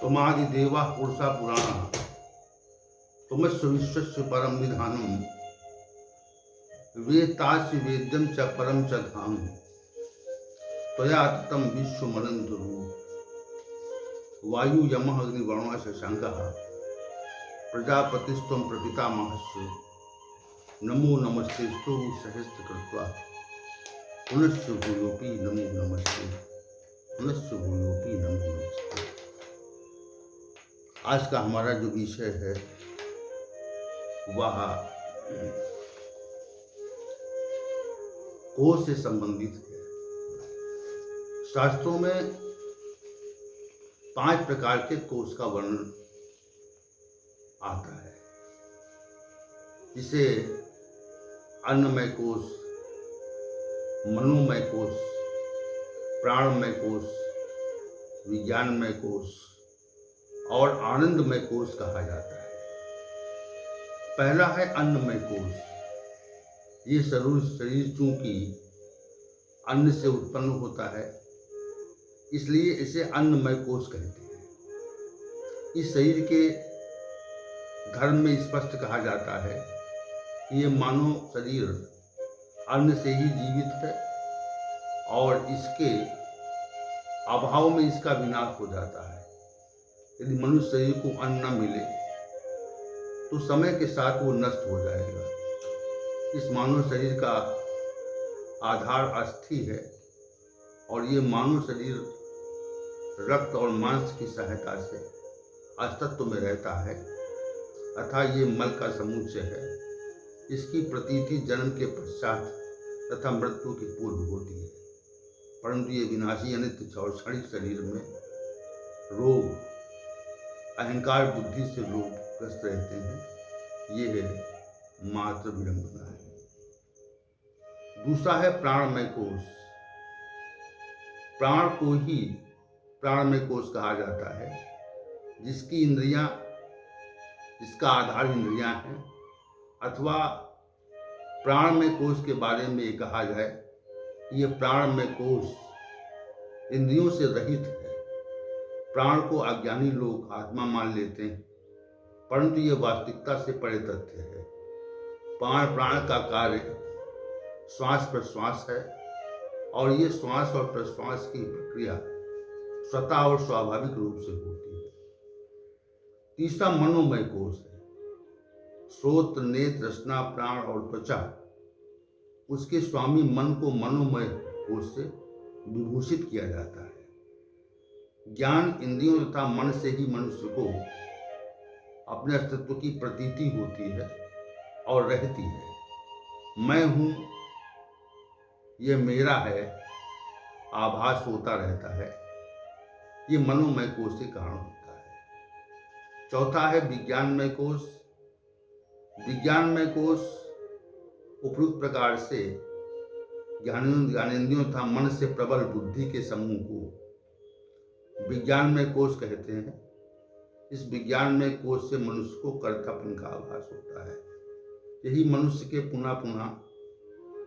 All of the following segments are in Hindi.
तुमादिदेवा पुरुषा पुराणा तुमस्य विश्वस्य परम विधानम वेत्तास्य वेद्यम च परम च धाम त्वया ततं विश्वमनन्तरु वायु यमः अग्निवर्णः शशाङ्कः प्रजापतिस्त्वं प्रपितामहस्य नमो नमस्तेस्तु सहस्रकृत्वा पुनश्च भूयोऽपि नमो नमस्ते पुनश्च भूयोऽपि नमो नमस्ते। आज का हमारा जो विषय है वह कोष से संबंधित है। शास्त्रों में 5 प्रकार के कोष का वर्णन आता है, जिसे अन्नमय कोष, मनोमय कोष, प्राणमय कोष, विज्ञानमय कोष और आनंदमय कोष कहा जाता है। पहला है अन्नमय कोष। ये शरीर चूंकि अन्न से उत्पन्न होता है, इसलिए इसे अन्नमय कोष कहते हैं। इस शरीर के धर्म में स्पष्ट कहा जाता है कि ये मानव शरीर अन्न से ही जीवित है और इसके अभाव में इसका विनाश हो जाता है। यदि मनुष्य शरीर को अन्न न मिले तो समय के साथ वो नष्ट हो जाएगा। इस मानव शरीर का आधार अस्थि है और ये मानव शरीर रक्त और मांस की सहायता से अस्तित्व में रहता है, अतः ये मल का समुच्चय है। इसकी प्रतीति जन्म के पश्चात तथा मृत्यु के पूर्व होती है, परंतु ये विनाशी अनित्य और क्षणिक शरीर में रोग, अहंकार बुद्धि से लोग ग्रस्त रहते हैं। ये है मात्र विडंबना है। दूसरा है प्राणमय कोष। प्राण को ही प्राणमय कोष कहा जाता है, जिसकी इंद्रियां, जिसका आधार इंद्रियां हैं, अथवा प्राणमय कोष के बारे में ये कहा जाए ये प्राणमय कोष इंद्रियों से रहित है। प्राण को अज्ञानी लोग आत्मा मान लेते हैं, परंतु ये वास्तविकता से परे तथ्य है। प्राण का कार्य श्वास प्रश्वास है और ये श्वास और प्रश्वास की प्रक्रिया स्वतः और स्वाभाविक रूप से होती है। तीसरा मनोमय कोष है। श्रोत, नेत्र, रसना, प्राण और त्वचा, उसके स्वामी मन को मनोमय कोष से विभूषित किया जाता है। ज्ञान इंद्रियों तथा मन से ही मनुष्य को अपने अस्तित्व की प्रतीति होती है और रहती है। मैं हूँ, ये मेरा है, आभास होता रहता है। ये मनोमय कोष के कारण होता है। चौथा है विज्ञानमय कोष। विज्ञानमय कोष उपयुक्त प्रकार से ज्ञानेंद्रियों तथा मन से प्रबल बुद्धि के समूह को विज्ञानमय कोष कहते हैं। इस विज्ञानमय कोष से मनुष्य को कर्तापन का आभास होता है। यही मनुष्य के पुनः पुनः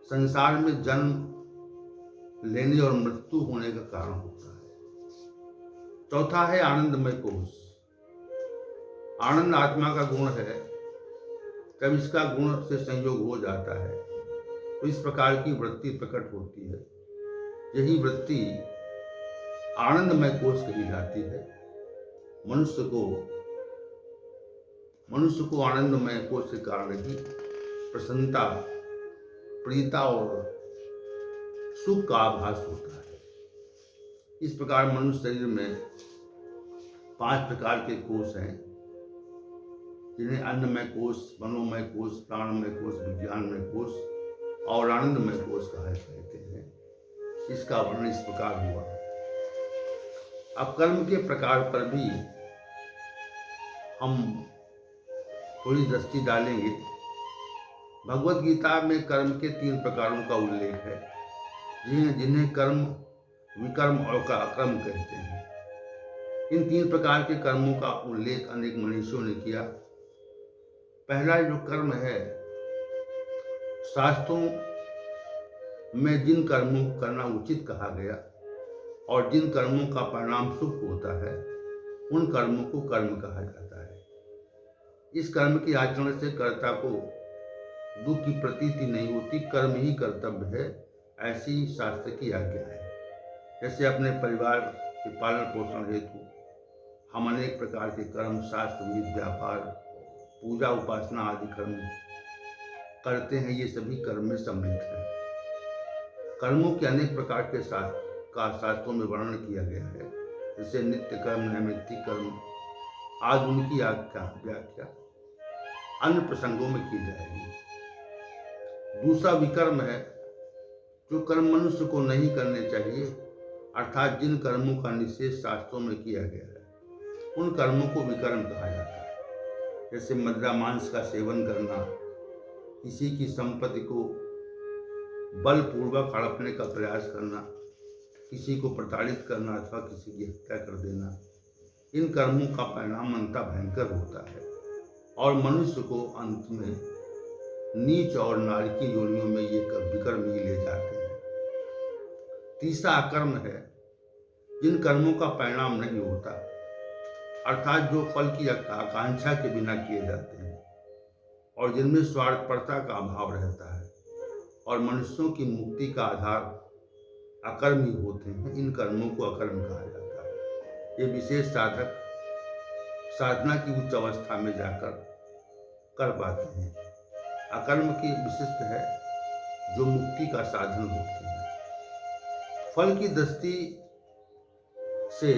संसार में जन्म लेने और मृत्यु होने का कारण होता है। चौथा है आनंदमय कोष। आनंद आत्मा का गुण है। जब इसका गुण से संयोग हो जाता है तो इस प्रकार की वृत्ति प्रकट होती है। यही वृत्ति आनंदमय कोष कही जाती है। मनुष्य को आनंदमय कोष के कारण ही प्रसन्नता, प्रियता और सुख का आभास होता है। इस प्रकार मनुष्य शरीर में 5 प्रकार के कोष हैं, जिन्हें अन्नमय कोष, मनोमय कोष, प्राणमय कोष, विज्ञानमय कोष और आनंदमय कोष कहते हैं। इसका वर्णन इस प्रकार हुआ। अब कर्म के प्रकार पर भी हम थोड़ी दृष्टि डालेंगे। भगवत गीता में कर्म के 3 प्रकारों का उल्लेख है, जिन्हें कर्म, विकर्म और अकर्म कहते हैं। इन 3 प्रकार के कर्मों का उल्लेख अनेक मनीषियों ने किया। पहला जो कर्म है, शास्त्रों में जिन कर्मों को करना उचित कहा गया और जिन कर्मों का परिणाम शुभ होता है, उन कर्मों को कर्म कहा जाता है। इस कर्म के आचरण से कर्ता को दुख की प्रतीति नहीं होती, कर्म ही कर्तव्य है, ऐसी शास्त्र की आज्ञा है। जैसे अपने परिवार के पालन पोषण हेतु हम अनेक प्रकार के कर्म, शास्त्र, विधि, व्यापार, पूजा, उपासना आदि कर्म करते हैं, ये सभी कर्म में सम्मिलित हैं। कर्मों के अनेक प्रकार के शास्त्रों में वर्णन किया गया है, जैसे नित्य कर्म, नैमित्तिक कर्म आज उनकी व्याख्या अन्य प्रसंगों में की जाएगी। दूसरा विकर्म है, जो कर्म मनुष्य को नहीं करने चाहिए, अर्थात जिन कर्मों का निषेध शास्त्रों में किया गया है, उन कर्मों को विकर्म कहा जाता है। जैसे मदिरा मांस का सेवन करना, किसी की संपत्ति को बलपूर्वक हड़पने का प्रयास करना, किसी को प्रताड़ित करना अथवा किसी की हत्या कर देना, इन कर्मों का परिणाम अंततः भयंकर होता है और मनुष्य को अंत में नीच और नारकी योनियों में ये विकर्म ही ले जाते हैं। तीसरा अकर्म है, जिन कर्मों का परिणाम नहीं होता, अर्थात जो फल की आकांक्षा के बिना किए जाते हैं और जिनमें स्वार्थपरता का अभाव रहता है और मनुष्यों की मुक्ति का आधार अकर्म ही होते हैं, इन कर्मों को अकर्म कहा जाता है। ये विशेष साधक साधना की उच्च अवस्था में जाकर कर पाते हैं। अकर्म की विशिष्ट है जो मुक्ति का साधन होते हैं। फल की दृष्टि से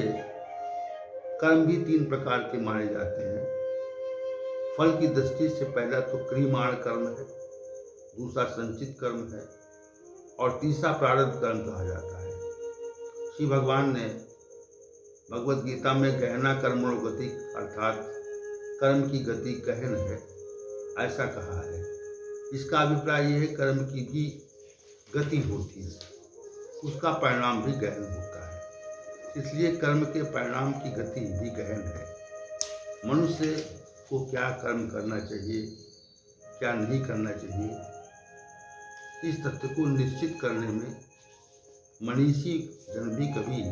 कर्म भी तीन प्रकार के माने जाते हैं। फल की दृष्टि से पहला तो क्रियमाण कर्म है, दूसरा संचित कर्म है और तीसरा प्रारब्ध कर्म कहा जाता है। श्री भगवान ने भगवद गीता में गहना कर्मणो गति अर्थात कर्म की गति गहन है ऐसा कहा है। इसका अभिप्राय यह है कर्म की भी गति होती है, उसका परिणाम भी गहन होता है, इसलिए कर्म के परिणाम की गति भी गहन है। मनुष्य को क्या कर्म करना चाहिए, क्या नहीं करना चाहिए, इस तथ्य को निश्चित करने में मनीषी जन भी कभी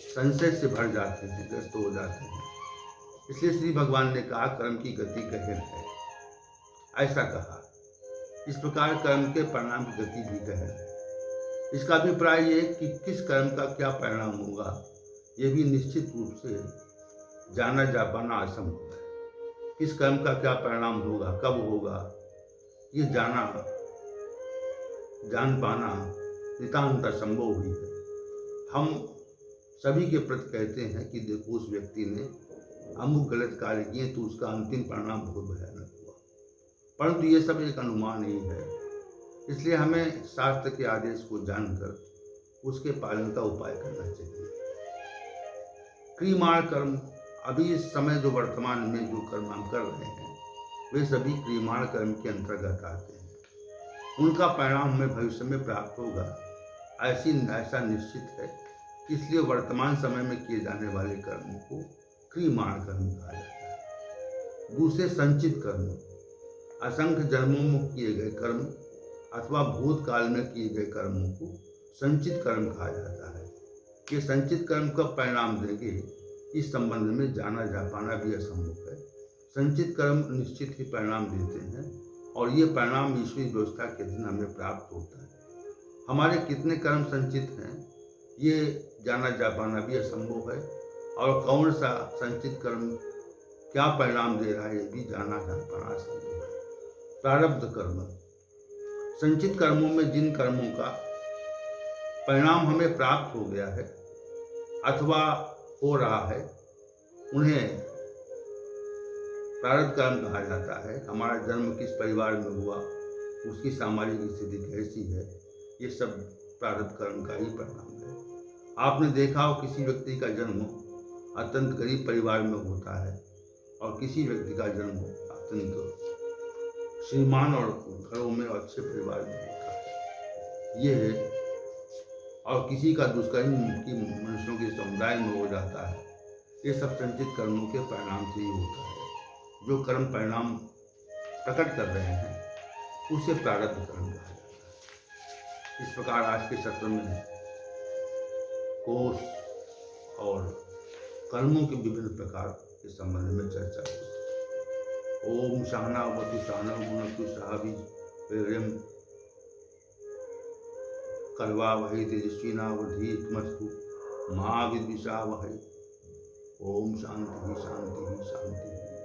संशय से भर जाते हैं, ग्रस्त हो जाते हैं। इसलिए श्री भगवान ने कहा कर्म की गति गहन है, ऐसा कहा। इस प्रकार कर्म के परिणाम की गति भी गहन है। इसका अभिप्राय ये कि किस कर्म का क्या परिणाम होगा, ये भी निश्चित रूप से जाना जा पाना असंभव है। किस कर्म का क्या परिणाम होगा, कब होगा, ये जान पाना नितांत असंभव ही है। हम सभी के प्रति कहते हैं कि देखो उस व्यक्ति ने अमुक गलत कार्य किए तो उसका अंतिम परिणाम बहुत भयानक हुआ, परंतु ये सब एक अनुमान ही है। इसलिए हमें शास्त्र के आदेश को जानकर उसके पालन का उपाय करना चाहिए। क्रियमाण कर्म, अभी इस समय जो वर्तमान में जो कर्म हम कर रहे हैं वे सभी क्रियमाण कर्म के अंतर्गत आते हैं। उनका परिणाम हमें भविष्य में प्राप्त होगा ऐसा निश्चित है। इसलिए वर्तमान समय में किए जाने वाले कर्मों को क्रियमाण कर्म कहा जाता है। दूसरे संचित कर्म, असंख्य जन्मों में किए गए कर्म अथवा भूतकाल में किए गए कर्मों को संचित कर्म कहा जाता है। ये संचित कर्म कब परिणाम देंगे, इस संबंध में जाना जा पाना भी असंभव है। संचित कर्म निश्चित ही परिणाम देते हैं और ये परिणाम ईश्वरीय व्यवस्था के अधीन हमें प्राप्त होता है। हमारे कितने कर्म संचित हैं ये जाना जा पाना भी असंभव है और कौन सा संचित कर्म क्या परिणाम दे रहा है ये भी जाना जा पाना असंभव है। प्रारब्ध कर्म, संचित कर्मों में जिन कर्मों का परिणाम हमें प्राप्त हो गया है अथवा हो रहा है उन्हें प्रारब्ध कर्म कहा जाता है। हमारा जन्म किस परिवार में हुआ, उसकी सामाजिक स्थिति कैसी है, ये सब प्रारब्ध कर्म का ही परिणाम है। आपने देखा हो किसी व्यक्ति का जन्म अत्यंत गरीब परिवार में होता है और किसी व्यक्ति का जन्म अत्यंत श्रीमान और घरों में अच्छे परिवार में होता है, ये है। और किसी का दुष्कर्म की मनुष्यों के समुदाय में हो जाता है, ये सब संचित कर्मों के परिणाम से ही होता है। जो कर्म परिणाम प्रकट कर रहे हैं उसे प्रारब्ध कर्म कहा जाता है। इस प्रकार आज के सत्र में कोष और कर्मों के विभिन्न प्रकार के संबंध में चर्चा हुई। ओम सहनावतु सहनौ भुनक्तु सह वीर्यं कर्वावहै तेजस्विनावधीतमस्तु मा विद्विषावहै। ओम शांति शांति शांति।